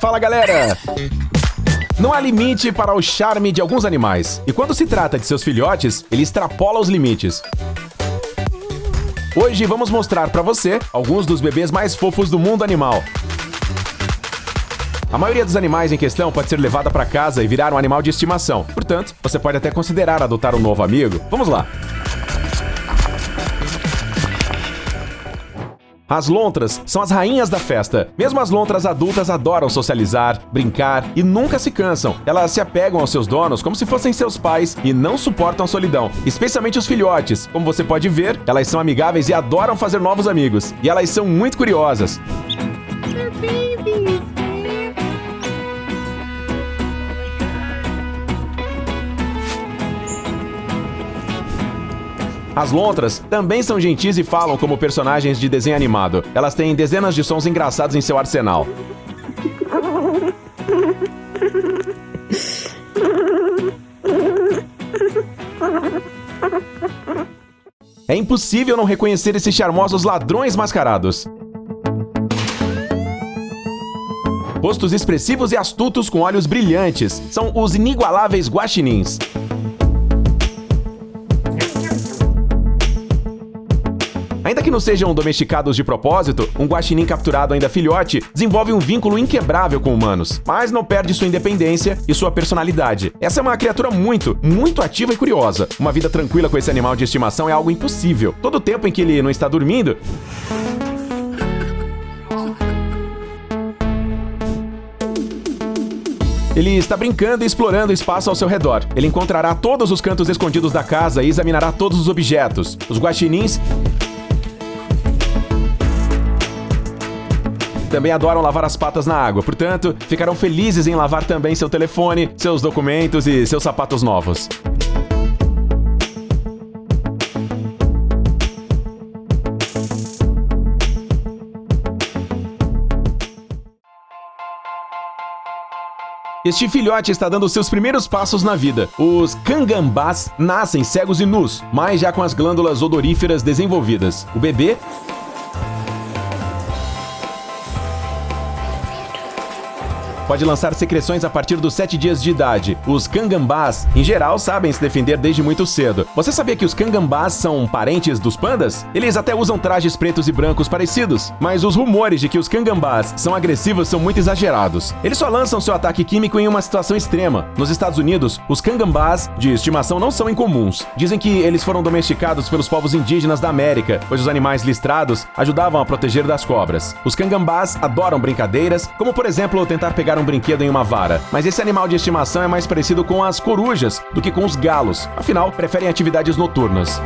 Fala, galera! Não há limite para o charme de alguns animais. E quando se trata de seus filhotes, ele extrapola os limites. Hoje vamos mostrar para você alguns dos bebês mais fofos do mundo animal. A maioria dos animais em questão pode ser levada para casa e virar um animal de estimação. Portanto, você pode até considerar adotar um novo amigo. Vamos lá! As lontras são as rainhas da festa. Mesmo as lontras adultas adoram socializar, brincar e nunca se cansam. Elas se apegam aos seus donos como se fossem seus pais e não suportam a solidão, especialmente os filhotes. Como você pode ver, elas são amigáveis e adoram fazer novos amigos. E elas são muito curiosas. As lontras também são gentis e falam como personagens de desenho animado. Elas têm dezenas de sons engraçados em seu arsenal. É impossível não reconhecer esses charmosos ladrões mascarados. Rostos expressivos e astutos com olhos brilhantes. São os inigualáveis guaxinins. Ainda que não sejam domesticados de propósito, um guaxinim capturado ainda filhote desenvolve um vínculo inquebrável com humanos, mas não perde sua independência e sua personalidade. Essa é uma criatura muito ativa e curiosa. Uma vida tranquila com esse animal de estimação é algo impossível. Todo o tempo em que ele não está dormindo, ele está brincando e explorando o espaço ao seu redor. Ele encontrará todos os cantos escondidos da casa e examinará todos os objetos. Os guaxinins também adoram lavar as patas na água, portanto, ficarão felizes em lavar também seu telefone, seus documentos e seus sapatos novos. Este filhote está dando seus primeiros passos na vida. Os cangambás nascem cegos e nus, mas já com as glândulas odoríferas desenvolvidas. O bebê pode lançar secreções a partir dos 7 dias de idade. Os cangambás, em geral, sabem se defender desde muito cedo. Você sabia que os cangambás são parentes dos pandas? Eles até usam trajes pretos e brancos parecidos, mas os rumores de que os cangambás são agressivos são muito exagerados. Eles só lançam seu ataque químico em uma situação extrema. Nos Estados Unidos, os cangambás de estimação não são incomuns. Dizem que eles foram domesticados pelos povos indígenas da América, pois os animais listrados ajudavam a proteger das cobras. Os cangambás adoram brincadeiras, como por exemplo tentar pegar um brinquedo em uma vara. Mas esse animal de estimação é mais parecido com as corujas do que com os galos. Afinal, preferem atividades noturnas.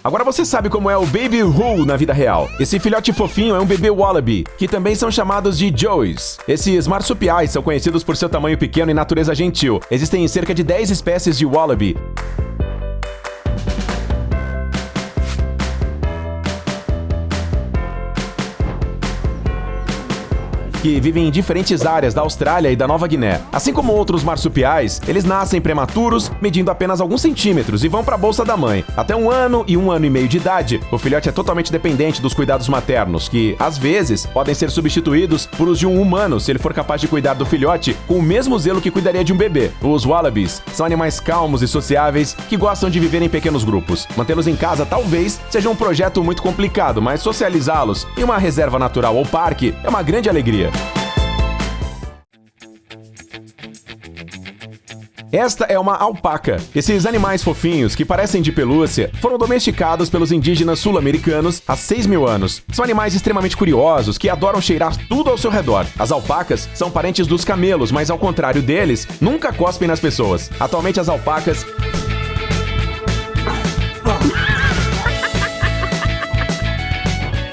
Agora você sabe como é o Baby Who na vida real. Esse filhote fofinho é um bebê wallaby, que também são chamados de joeys. Esses marsupiais são conhecidos por seu tamanho pequeno e natureza gentil. Existem cerca de 10 espécies de wallaby. Que vivem em diferentes áreas da Austrália e da Nova Guiné. Assim como outros marsupiais, eles nascem prematuros, medindo apenas alguns centímetros e vão para a bolsa da mãe. Até 1 ano e 1 ano e meio de idade, o filhote é totalmente dependente dos cuidados maternos, que, às vezes, podem ser substituídos por os de um humano se ele for capaz de cuidar do filhote com o mesmo zelo que cuidaria de um bebê. Os wallabies são animais calmos e sociáveis que gostam de viver em pequenos grupos. Mantê-los em casa talvez seja um projeto muito complicado, mas socializá-los em uma reserva natural ou parque é uma grande alegria. Esta é uma alpaca. Esses animais fofinhos, que parecem de pelúcia, foram domesticados pelos indígenas sul-americanos há 6.000 anos. São animais extremamente curiosos, que adoram cheirar tudo ao seu redor. As alpacas são parentes dos camelos, mas ao contrário deles, nunca cospem nas pessoas. Atualmente as alpacas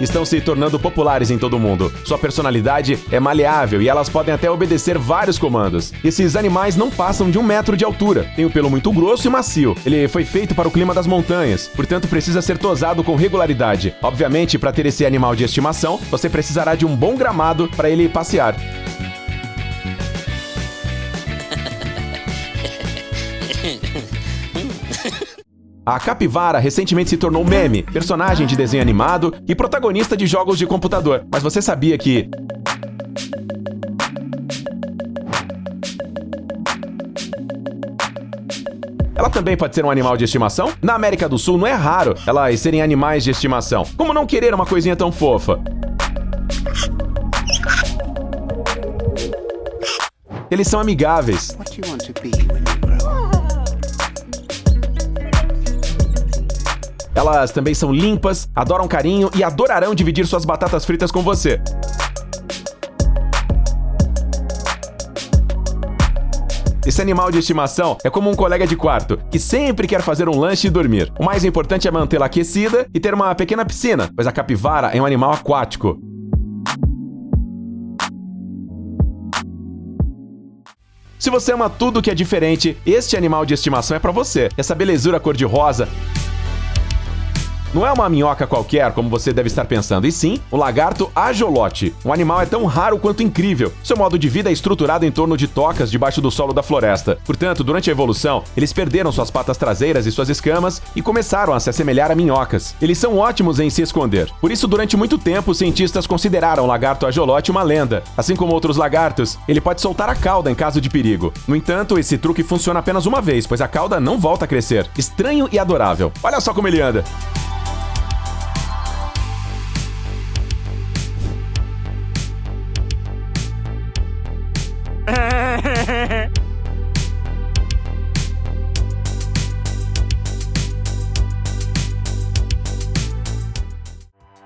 estão se tornando populares em todo o mundo. Sua personalidade é maleável e elas podem até obedecer vários comandos. Esses animais não passam de 1 metro de altura. Tem o pelo muito grosso e macio. Ele foi feito para o clima das montanhas, portanto precisa ser tosado com regularidade. Obviamente, para ter esse animal de estimação, você precisará de um bom gramado para ele passear. A capivara recentemente se tornou meme, personagem de desenho animado e protagonista de jogos de computador. Mas você sabia que... ela também pode ser um animal de estimação? Na América do Sul não é raro elas serem animais de estimação. Como não querer uma coisinha tão fofa? Eles são amigáveis. Elas também são limpas, adoram carinho e adorarão dividir suas batatas fritas com você. Esse animal de estimação é como um colega de quarto, que sempre quer fazer um lanche e dormir. O mais importante é mantê-la aquecida e ter uma pequena piscina, pois a capivara é um animal aquático. Se você ama tudo que é diferente, este animal de estimação é pra você. Essa belezura cor-de-rosa não é uma minhoca qualquer, como você deve estar pensando, e sim o lagarto ajolote. O animal é tão raro quanto incrível. Seu modo de vida é estruturado em torno de tocas debaixo do solo da floresta. Portanto, durante a evolução, eles perderam suas patas traseiras e suas escamas e começaram a se assemelhar a minhocas. Eles são ótimos em se esconder. Por isso, durante muito tempo, os cientistas consideraram o lagarto ajolote uma lenda. Assim como outros lagartos, ele pode soltar a cauda em caso de perigo. No entanto, esse truque funciona apenas uma vez, pois a cauda não volta a crescer. Estranho e adorável. Olha só como ele anda.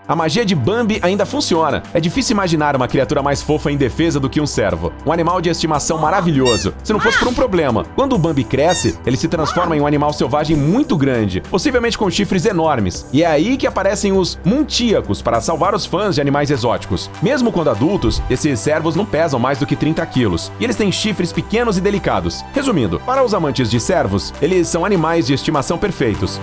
A magia de Bambi ainda funciona. É difícil imaginar uma criatura mais fofa e indefesa do que um cervo. Um animal de estimação maravilhoso. Se não fosse por um problema, quando o Bambi cresce, ele se transforma em um animal selvagem muito grande, possivelmente com chifres enormes. E é aí que aparecem os muntíacos para salvar os fãs de animais exóticos. Mesmo quando adultos, esses cervos não pesam mais do que 30 quilos. E eles têm chifres pequenos e delicados. Resumindo, para os amantes de cervos, eles são animais de estimação perfeitos.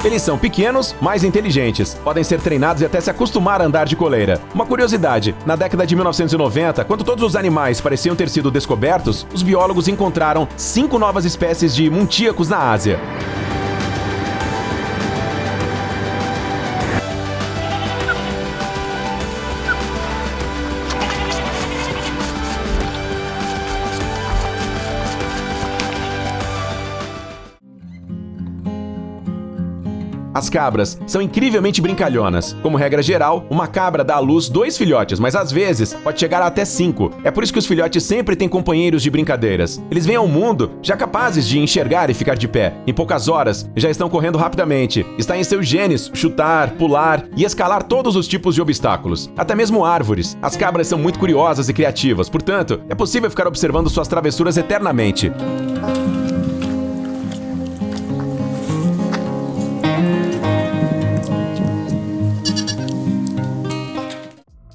Eles são pequenos, mas inteligentes. Podem ser treinados e até se acostumar a andar de coleira. Uma curiosidade, na década de 1990, quando todos os animais pareciam ter sido descobertos, os biólogos encontraram 5 novas espécies de muntíacos na Ásia. As cabras são incrivelmente brincalhonas. Como regra geral, uma cabra dá à luz 2 filhotes, mas às vezes pode chegar a até 5. É por isso que os filhotes sempre têm companheiros de brincadeiras. Eles vêm ao mundo já capazes de enxergar e ficar de pé. Em poucas horas, já estão correndo rapidamente. Está em seus genes chutar, pular e escalar todos os tipos de obstáculos, até mesmo árvores. As cabras são muito curiosas e criativas, portanto, é possível ficar observando suas travessuras eternamente.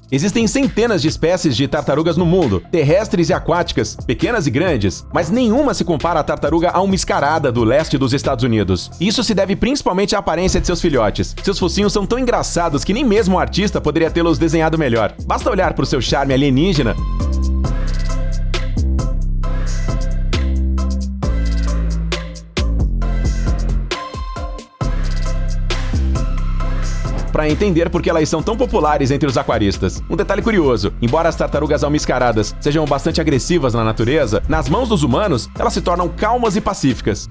Existem centenas de espécies de tartarugas no mundo, terrestres e aquáticas, pequenas e grandes, mas nenhuma se compara à tartaruga almiscarada do leste dos Estados Unidos. Isso se deve principalmente à aparência de seus filhotes. Seus focinhos são tão engraçados que nem mesmo um artista poderia tê-los desenhado melhor. Basta olhar para o seu charme alienígena para entender por que elas são tão populares entre os aquaristas. Um detalhe curioso, embora as tartarugas almiscaradas sejam bastante agressivas na natureza, nas mãos dos humanos, elas se tornam calmas e pacíficas.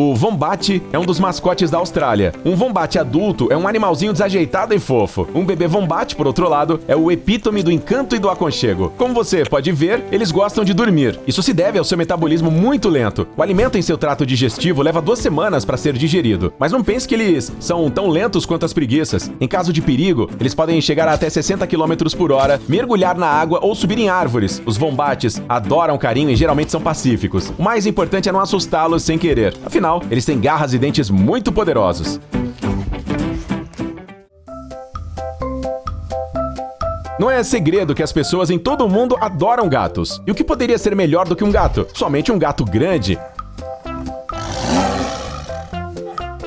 O Wombat é um dos mascotes da Austrália. Um Wombat adulto é um animalzinho desajeitado e fofo. Um bebê Wombat, por outro lado, é o epítome do encanto e do aconchego. Como você pode ver, eles gostam de dormir. Isso se deve ao seu metabolismo muito lento. O alimento em seu trato digestivo leva 2 semanas para ser digerido. Mas não pense que eles são tão lentos quanto as preguiças. Em caso de perigo, eles podem chegar a até 60 km por hora, mergulhar na água ou subir em árvores. Os Wombats adoram carinho e geralmente são pacíficos. O mais importante é não assustá-los sem querer. Afinal, eles têm garras e dentes muito poderosos. Não é segredo que as pessoas em todo o mundo adoram gatos. E o que poderia ser melhor do que um gato? Somente um gato grande.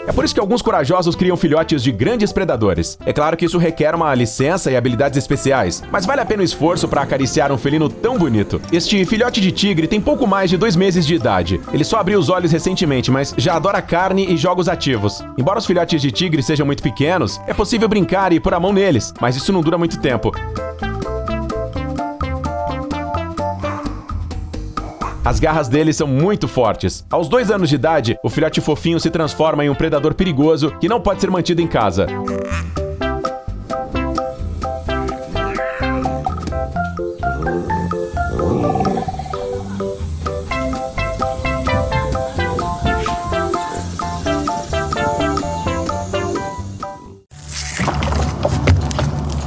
É por isso que alguns corajosos criam filhotes de grandes predadores. É claro que isso requer uma licença e habilidades especiais, mas vale a pena o esforço para acariciar um felino tão bonito. Este filhote de tigre tem pouco mais de 2 meses de idade. Ele só abriu os olhos recentemente, mas já adora carne e jogos ativos. Embora os filhotes de tigre sejam muito pequenos, é possível brincar e pôr a mão neles, mas isso não dura muito tempo. As garras dele são muito fortes. Aos 2 anos de idade, o filhote fofinho se transforma em um predador perigoso que não pode ser mantido em casa.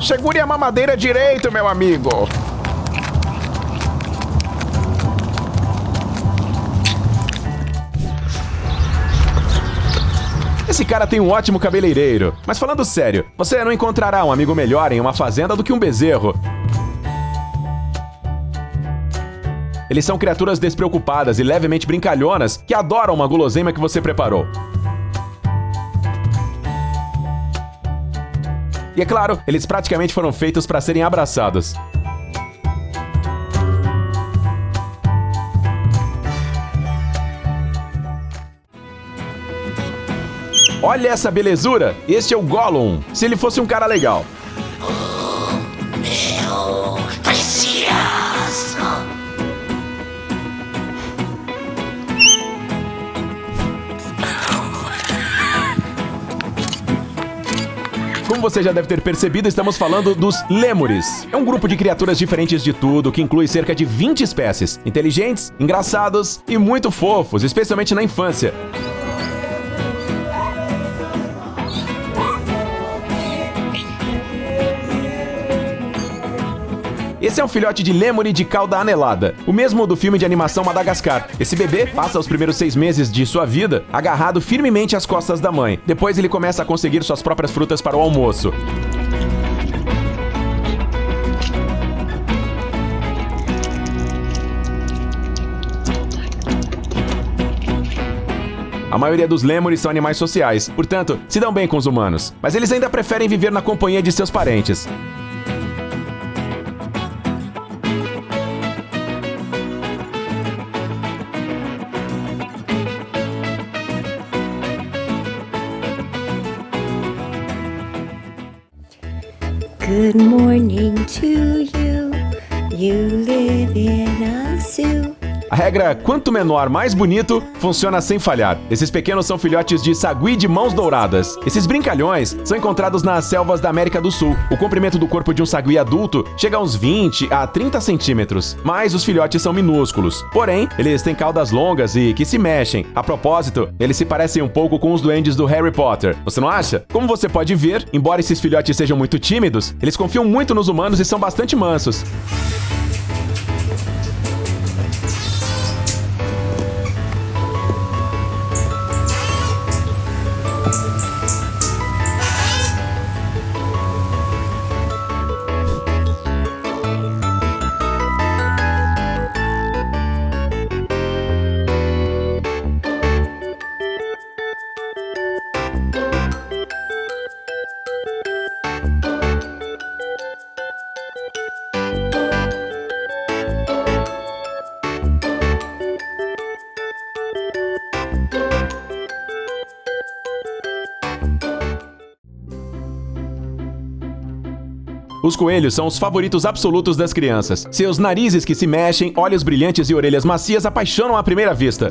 Segure a mamadeira direito, meu amigo. Esse cara tem um ótimo cabeleireiro. Mas falando sério, você não encontrará um amigo melhor em uma fazenda do que um bezerro. Eles são criaturas despreocupadas e levemente brincalhonas que adoram uma guloseima que você preparou. E é claro, eles praticamente foram feitos para serem abraçados. Olha essa belezura! Este é o Gollum, se ele fosse um cara legal. Meu precioso! Como você já deve ter percebido, estamos falando dos lêmures. É um grupo de criaturas diferentes de tudo, que inclui cerca de 20 espécies. Inteligentes, engraçados e muito fofos, especialmente na infância. Esse é um filhote de lêmure de cauda anelada, o mesmo do filme de animação Madagascar. Esse bebê passa os primeiros 6 meses de sua vida agarrado firmemente às costas da mãe. Depois ele começa a conseguir suas próprias frutas para o almoço. A maioria dos lêmures são animais sociais, portanto, se dão bem com os humanos. Mas eles ainda preferem viver na companhia de seus parentes. Good morning to you. You live in a zoo. A regra quanto menor, mais bonito, funciona sem falhar. Esses pequenos são filhotes de sagui de mãos douradas. Esses brincalhões são encontrados nas selvas da América do Sul. O comprimento do corpo de um sagui adulto chega a uns 20 a 30 centímetros, mas os filhotes são minúsculos. Porém, eles têm caudas longas e que se mexem. A propósito, eles se parecem um pouco com os duendes do Harry Potter. Você não acha? Como você pode ver, embora esses filhotes sejam muito tímidos, eles confiam muito nos humanos e são bastante mansos. Os coelhos são os favoritos absolutos das crianças. Seus narizes que se mexem, olhos brilhantes e orelhas macias apaixonam à primeira vista.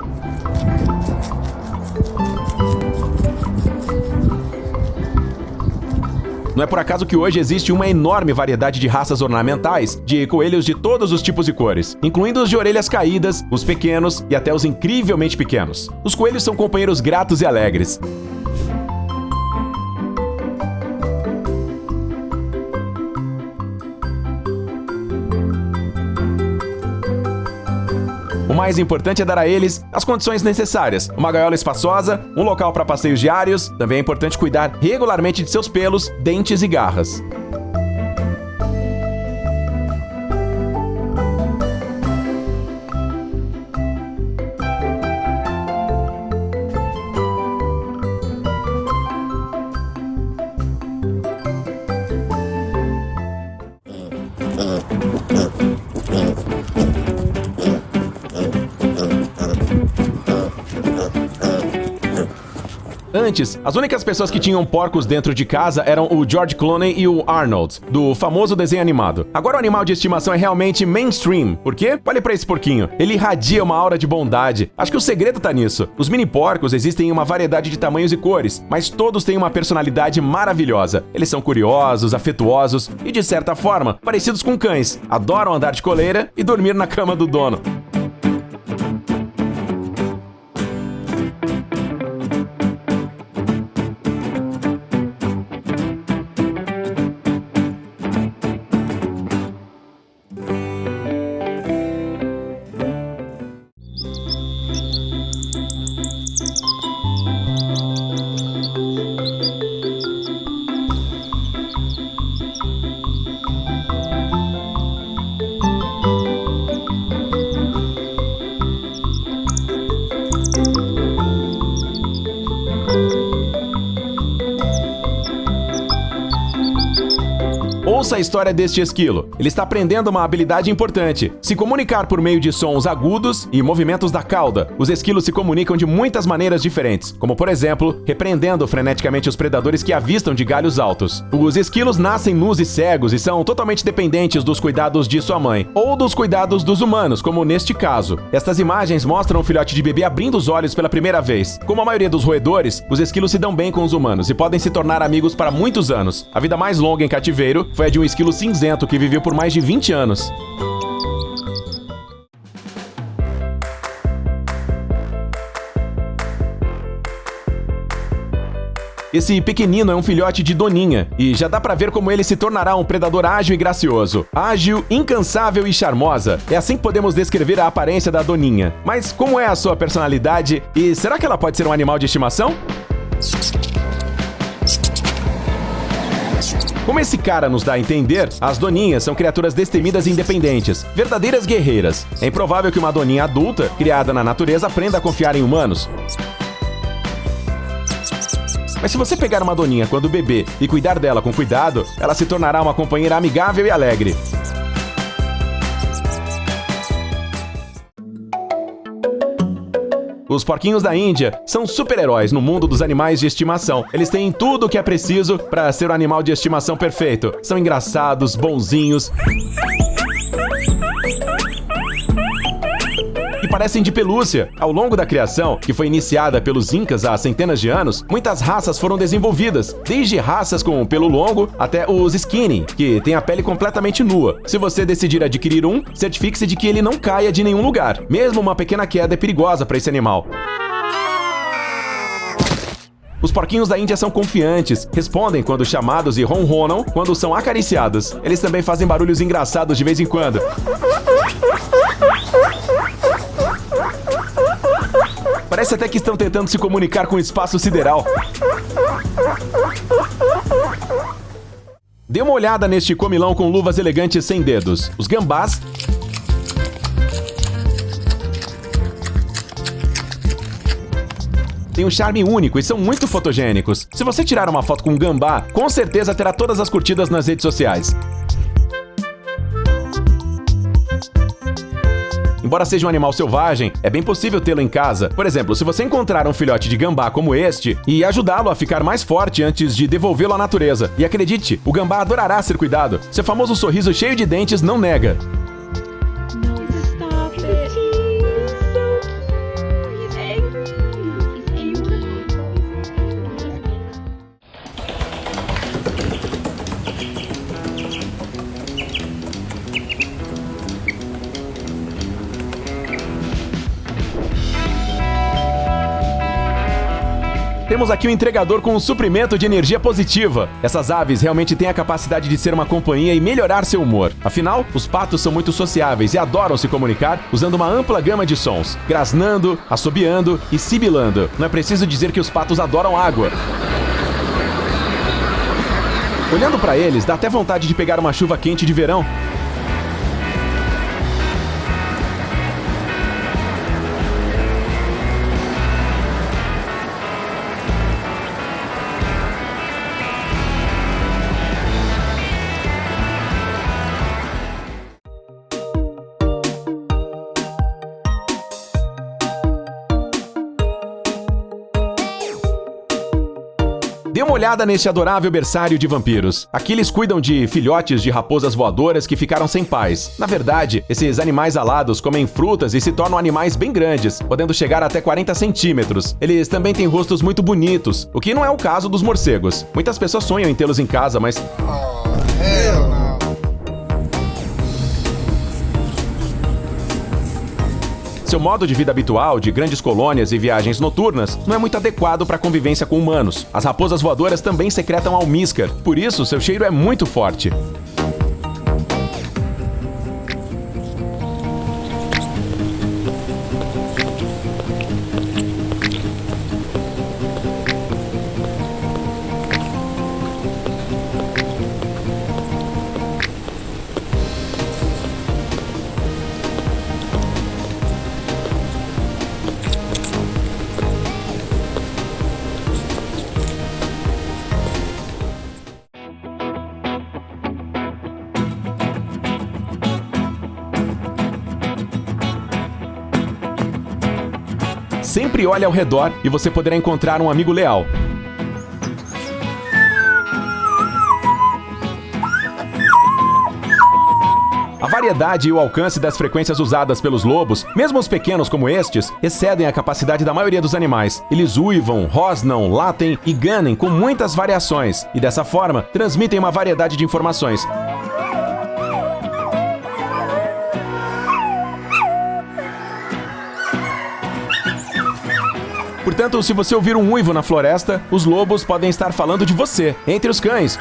Não é por acaso que hoje existe uma enorme variedade de raças ornamentais de coelhos de todos os tipos e cores, incluindo os de orelhas caídas, os pequenos e até os incrivelmente pequenos. Os coelhos são companheiros gratos e alegres. O mais importante é dar a eles as condições necessárias. Uma gaiola espaçosa, um local para passeios diários. Também é importante cuidar regularmente de seus pelos, dentes e garras. Antes, as únicas pessoas que tinham porcos dentro de casa eram o George Clooney e o Arnold, do famoso desenho animado. Agora o animal de estimação é realmente mainstream. Por quê? Olhe pra esse porquinho. Ele irradia uma aura de bondade. Acho que o segredo tá nisso. Os mini porcos existem em uma variedade de tamanhos e cores, mas todos têm uma personalidade maravilhosa. Eles são curiosos, afetuosos e, de certa forma, parecidos com cães. Adoram andar de coleira e dormir na cama do dono. Ouça a história deste esquilo. Ele está aprendendo uma habilidade importante: se comunicar por meio de sons agudos e movimentos da cauda. Os esquilos se comunicam de muitas maneiras diferentes, como por exemplo, repreendendo freneticamente os predadores que avistam de galhos altos. Os esquilos nascem nus e cegos e são totalmente dependentes dos cuidados de sua mãe, ou dos cuidados dos humanos, como neste caso. Estas imagens mostram um filhote de bebê abrindo os olhos pela primeira vez. Como a maioria dos roedores, os esquilos se dão bem com os humanos e podem se tornar amigos para muitos anos. A vida mais longa em cativeiro foi a de um esquilo cinzento que viveu por mais de 20 anos. Esse pequenino é um filhote de doninha, e já dá pra ver como ele se tornará um predador ágil e gracioso. Ágil, incansável e charmosa. É assim que podemos descrever a aparência da doninha. Mas como é a sua personalidade? E será que ela pode ser um animal de estimação? Como esse cara nos dá a entender, as doninhas são criaturas destemidas e independentes, verdadeiras guerreiras. É improvável que uma doninha adulta, criada na natureza, aprenda a confiar em humanos. Mas se você pegar uma doninha quando bebê e cuidar dela com cuidado, ela se tornará uma companheira amigável e alegre. Os porquinhos da Índia são super-heróis no mundo dos animais de estimação. Eles têm tudo o que é preciso para ser o animal de estimação perfeito. São engraçados, bonzinhos e parecem de pelúcia. Ao longo da criação, que foi iniciada pelos Incas há centenas de anos, muitas raças foram desenvolvidas, desde raças com pelo longo até os skinny, que têm a pele completamente nua. Se você decidir adquirir um, certifique-se de que ele não caia de nenhum lugar. Mesmo uma pequena queda é perigosa para esse animal. Os porquinhos da Índia são confiantes, respondem quando chamados e ronronam quando são acariciados. Eles também fazem barulhos engraçados de vez em quando. Parece até que estão tentando se comunicar com o espaço sideral. Dê uma olhada neste comilão com luvas elegantes sem dedos. Os gambás têm um charme único e são muito fotogênicos. Se você tirar uma foto com um gambá, com certeza terá todas as curtidas nas redes sociais. Embora seja um animal selvagem, é bem possível tê-lo em casa. Por exemplo, se você encontrar um filhote de gambá como este e ajudá-lo a ficar mais forte antes de devolvê-lo à natureza. E acredite, o gambá adorará ser cuidado. Seu famoso sorriso cheio de dentes não nega. Temos aqui um entregador com um suprimento de energia positiva. Essas aves realmente têm a capacidade de ser uma companhia e melhorar seu humor. Afinal, os patos são muito sociáveis e adoram se comunicar usando uma ampla gama de sons, grasnando, assobiando e sibilando. Não é preciso dizer que os patos adoram água. Olhando para eles, dá até vontade de pegar uma chuva quente de verão. olhada nesse adorável berçário de vampiros. Aqui eles cuidam de filhotes de raposas voadoras que ficaram sem pais. Na verdade, esses animais alados comem frutas e se tornam animais bem grandes, podendo chegar até 40 centímetros. Eles também têm rostos muito bonitos, o que não é o caso dos morcegos. Muitas pessoas sonham em tê-los em casa, mas... Seu modo de vida habitual, de grandes colônias e viagens noturnas, não é muito adequado para a convivência com humanos. As raposas voadoras também secretam almíscar, por isso seu cheiro é muito forte. Sempre olhe ao redor e você poderá encontrar um amigo leal. A variedade e o alcance das frequências usadas pelos lobos, mesmo os pequenos como estes, excedem a capacidade da maioria dos animais. Eles uivam, rosnam, latem e ganem com muitas variações, e dessa forma, transmitem uma variedade de informações. Portanto, se você ouvir um uivo na floresta, os lobos podem estar falando de você, entre os cães.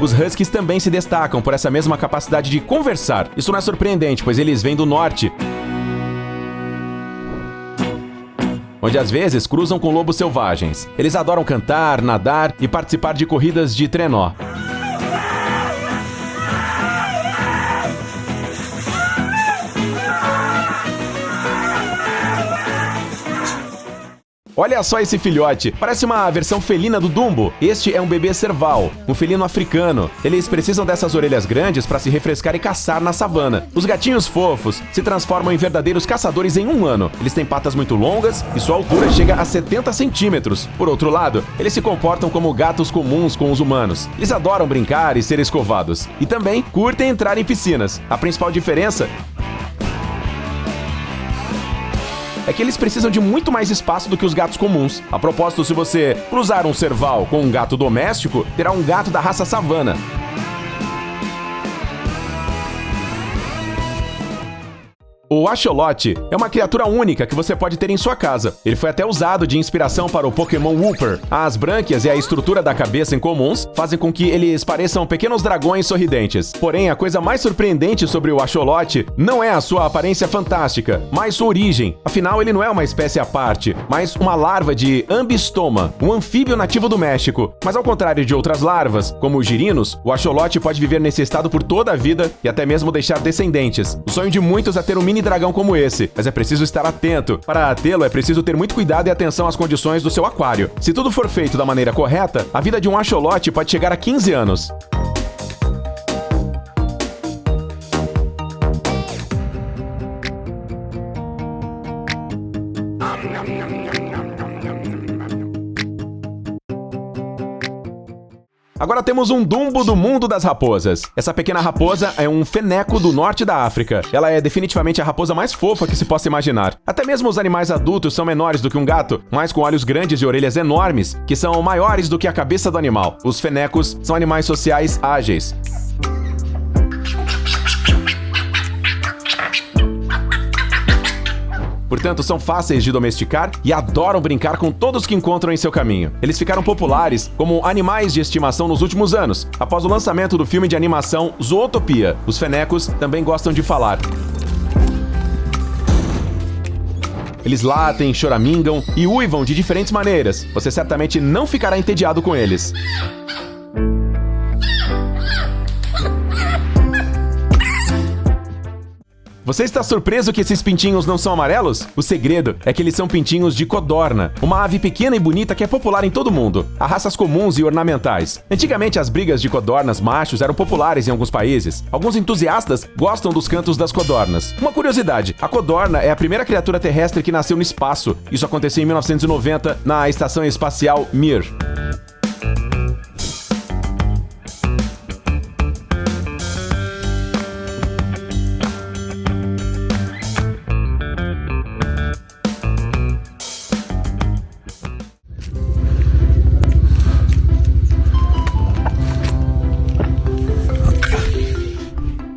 Os huskies também se destacam por essa mesma capacidade de conversar. Isso não é surpreendente, pois eles vêm do norte, onde às vezes cruzam com lobos selvagens. Eles adoram cantar, nadar e participar de corridas de trenó. Olha só esse filhote, parece uma versão felina do Dumbo. Este é um bebê serval, um felino africano. Eles precisam dessas orelhas grandes para se refrescar e caçar na savana. Os gatinhos fofos se transformam em verdadeiros caçadores em um ano. Eles têm patas muito longas e sua altura chega a 70 centímetros. Por outro lado, eles se comportam como gatos comuns com os humanos. Eles adoram brincar e ser escovados. E também curtem entrar em piscinas. A principal diferença é que eles precisam de muito mais espaço do que os gatos comuns. A propósito, se você cruzar um serval com um gato doméstico, terá um gato da raça savana. O axolote é uma criatura única que você pode ter em sua casa. Ele foi até usado de inspiração para o Pokémon Wooper. As brânquias e a estrutura da cabeça incomuns fazem com que eles pareçam pequenos dragões sorridentes. Porém, a coisa mais surpreendente sobre o axolote não é a sua aparência fantástica, mas sua origem. Afinal, ele não é uma espécie à parte, mas uma larva de Ambystoma, um anfíbio nativo do México. Mas ao contrário de outras larvas, como os girinos, o axolote pode viver nesse estado por toda a vida e até mesmo deixar descendentes. O sonho de muitos é ter um mini dragão como esse, mas é preciso estar atento. Para tê-lo, é preciso ter muito cuidado e atenção às condições do seu aquário. Se tudo for feito da maneira correta, a vida de um axolote pode chegar a 15 anos. Agora temos um Dumbo do mundo das raposas. Essa pequena raposa é um feneco do norte da África. Ela é definitivamente a raposa mais fofa que se possa imaginar. Até mesmo os animais adultos são menores do que um gato, mas com olhos grandes e orelhas enormes, que são maiores do que a cabeça do animal. Os fenecos são animais sociais ágeis. Portanto, são fáceis de domesticar e adoram brincar com todos que encontram em seu caminho. Eles ficaram populares como animais de estimação nos últimos anos, após o lançamento do filme de animação Zootopia. Os fenecos também gostam de falar. Eles latem, choramingam e uivam de diferentes maneiras. Você certamente não ficará entediado com eles. Você está surpreso que esses pintinhos não são amarelos? O segredo é que eles são pintinhos de codorna, uma ave pequena e bonita que é popular em todo o mundo. Há raças comuns e ornamentais. Antigamente, as brigas de codornas machos eram populares em alguns países. Alguns entusiastas gostam dos cantos das codornas. Uma curiosidade, a codorna é a primeira criatura terrestre que nasceu no espaço. Isso aconteceu em 1990 na Estação Espacial Mir.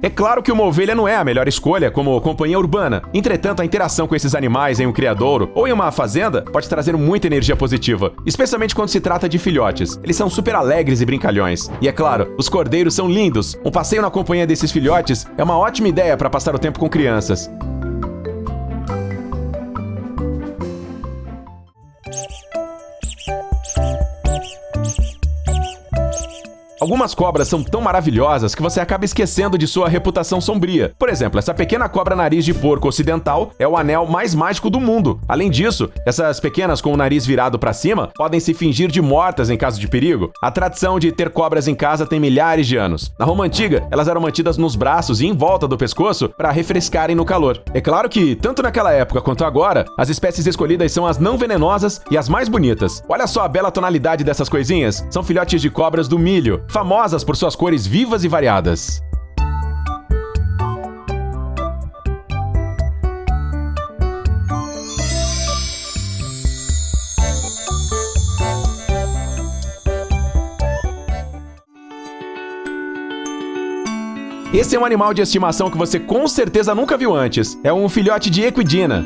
É claro que uma ovelha não é a melhor escolha como companhia urbana. Entretanto, a interação com esses animais em um criadouro ou em uma fazenda pode trazer muita energia positiva, especialmente quando se trata de filhotes. Eles são super alegres e brincalhões. E é claro, os cordeiros são lindos. Um passeio na companhia desses filhotes é uma ótima ideia para passar o tempo com crianças. Algumas cobras são tão maravilhosas que você acaba esquecendo de sua reputação sombria. Por exemplo, essa pequena cobra nariz de porco ocidental é o anel mais mágico do mundo. Além disso, essas pequenas com o nariz virado para cima podem se fingir de mortas em caso de perigo. A tradição de ter cobras em casa tem milhares de anos. Na Roma Antiga, elas eram mantidas nos braços e em volta do pescoço para refrescarem no calor. É claro que, tanto naquela época quanto agora, as espécies escolhidas são as não venenosas e as mais bonitas. Olha só a bela tonalidade dessas coisinhas. São filhotes de cobras do milho, famosas por suas cores vivas e variadas. Esse é um animal de estimação que você com certeza nunca viu antes. É um filhote de equidna.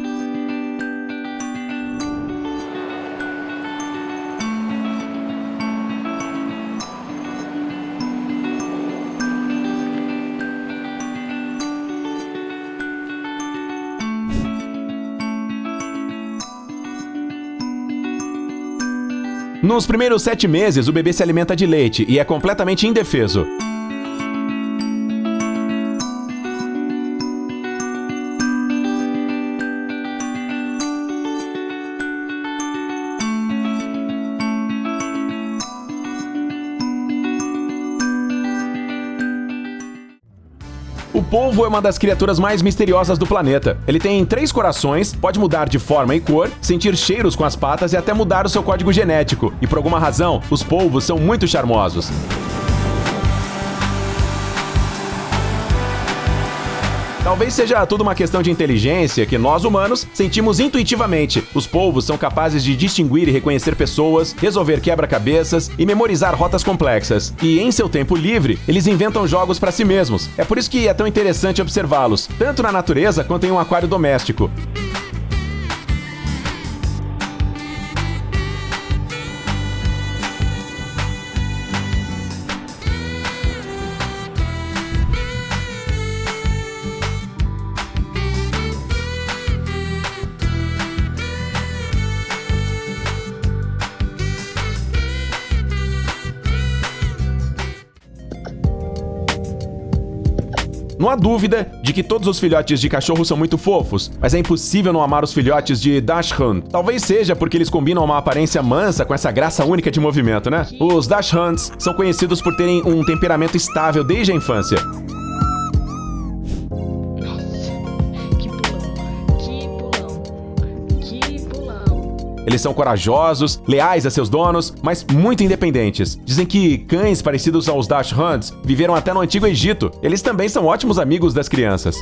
Nos primeiros 7 meses, o bebê se alimenta de leite e é completamente indefeso. O polvo é uma das criaturas mais misteriosas do planeta. Ele tem 3 corações, pode mudar de forma e cor, sentir cheiros com as patas e até mudar o seu código genético. E por alguma razão, os polvos são muito charmosos. Talvez seja tudo uma questão de inteligência que nós, humanos, sentimos intuitivamente. Os polvos são capazes de distinguir e reconhecer pessoas, resolver quebra-cabeças e memorizar rotas complexas. E em seu tempo livre, eles inventam jogos para si mesmos. É por isso que é tão interessante observá-los, tanto na natureza quanto em um aquário doméstico. Não há dúvida de que todos os filhotes de cachorro são muito fofos, mas é impossível não amar os filhotes de Dachshund. Talvez seja porque eles combinam uma aparência mansa com essa graça única de movimento, né? Os Dachshunds são conhecidos por terem um temperamento estável desde a infância. Eles são corajosos, leais a seus donos, mas muito independentes. Dizem que cães parecidos aos Dachshunds viveram até no Antigo Egito. Eles também são ótimos amigos das crianças.